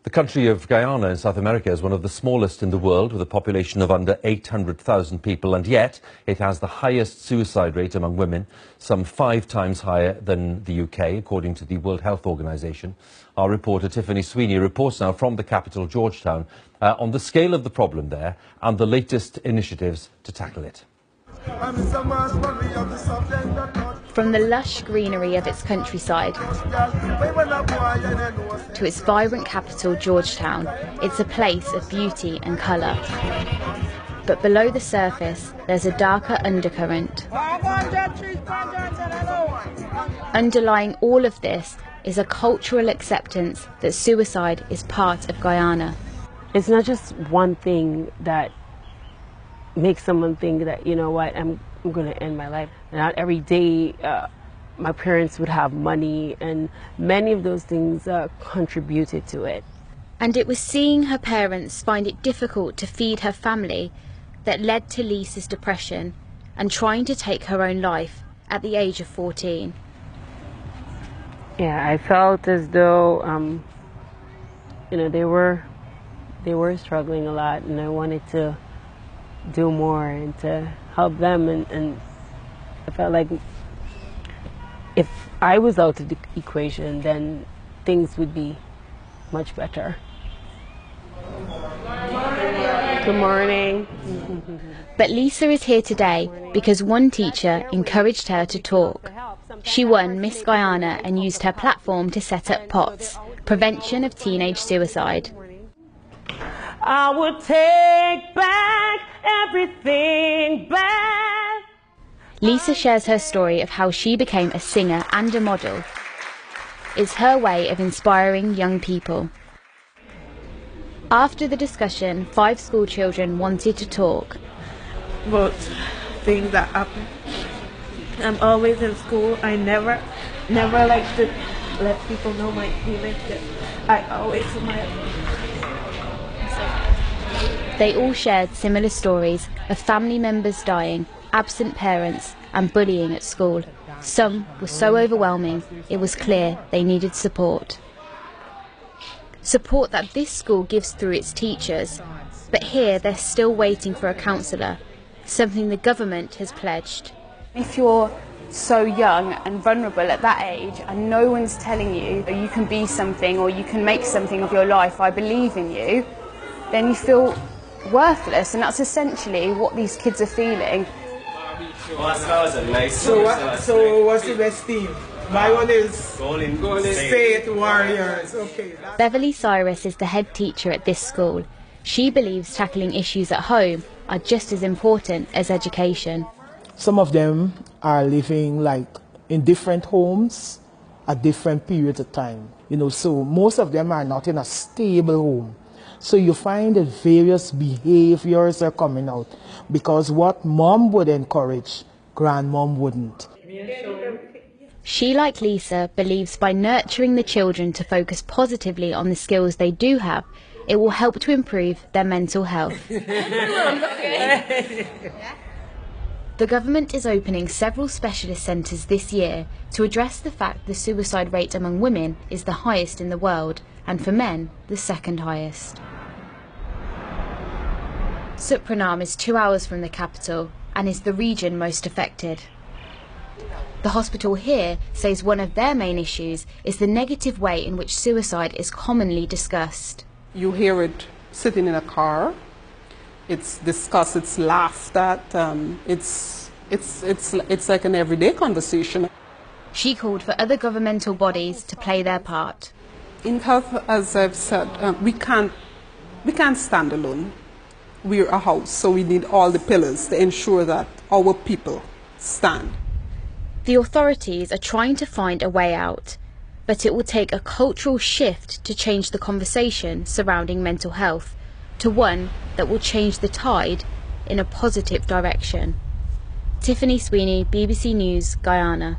The country of Guyana in South America is one of the smallest in the world, with a population of under 800,000 people, and yet it has the highest suicide rate among women, some 5 times higher than the UK, according to the World Health Organization. Our reporter Tiffany Sweeney reports now from the capital, Georgetown, on the scale of the problem there and the latest initiatives to tackle it. From the lush greenery of its countryside to its vibrant capital, Georgetown, it's a place of beauty and colour. But below the surface, there's a darker undercurrent. Underlying all of this is a cultural acceptance that suicide is part of Guyana. It's not just one thing that makes someone think that, you know what, I'm going to end my life. Not every day my parents would have money, and many of those things contributed to it. And it was seeing her parents find it difficult to feed her family that led to Lisa's depression and trying to take her own life at the age of 14. Yeah, I felt as though, you know, they were struggling a lot, and I wanted to do more and to help them, and I felt like if I was out of the equation, then things would be much better. Good morning. But Lisa is here today because one teacher encouraged her to talk. She won Miss Guyana and used her platform to set up POTS, Prevention of Teenage Suicide. I would take back everything back. Lisa shares her story of how she became a singer and a model. It's her way of inspiring young people. After the discussion, 5 school children wanted to talk. About things that happen. I'm always in school. I never like to let people know my feelings. I always smile. They all shared similar stories of family members dying, absent parents and bullying at school. Some were so overwhelming, it was clear they needed support. Support that this school gives through its teachers, but here they're still waiting for a counsellor, something the government has pledged. If you're so young and vulnerable at that age and no one's telling you you can be something or you can make something of your life, I believe in you, then you feel worthless, and that's essentially what these kids are feeling. So what's the best team? My one is Golden State Warriors. Okay. Beverly Cyrus is the head teacher at this school. She believes tackling issues at home are just as important as education. Some of them are living like in different homes at different periods of time. You know, so most of them are not in a stable home. So you find that various behaviors are coming out because what mom would encourage, grandmom wouldn't. She, like Lisa, believes by nurturing the children to focus positively on the skills they do have, it will help to improve their mental health. The government is opening several specialist centres this year to address the fact the suicide rate among women is the highest in the world, and for men, the second highest. Supranam is 2 hours from the capital and is the region most affected. The hospital here says one of their main issues is the negative way in which suicide is commonly discussed. You hear it sitting in a car, it's discussed, it's laughed at, it's like an everyday conversation. She called for other governmental bodies to play their part. In health, as I've said, we can't stand alone. We're a house, so we need all the pillars to ensure that our people stand. The authorities are trying to find a way out, but it will take a cultural shift to change the conversation surrounding mental health to one that will change the tide in a positive direction. Tiffany Sweeney, BBC News, Guyana.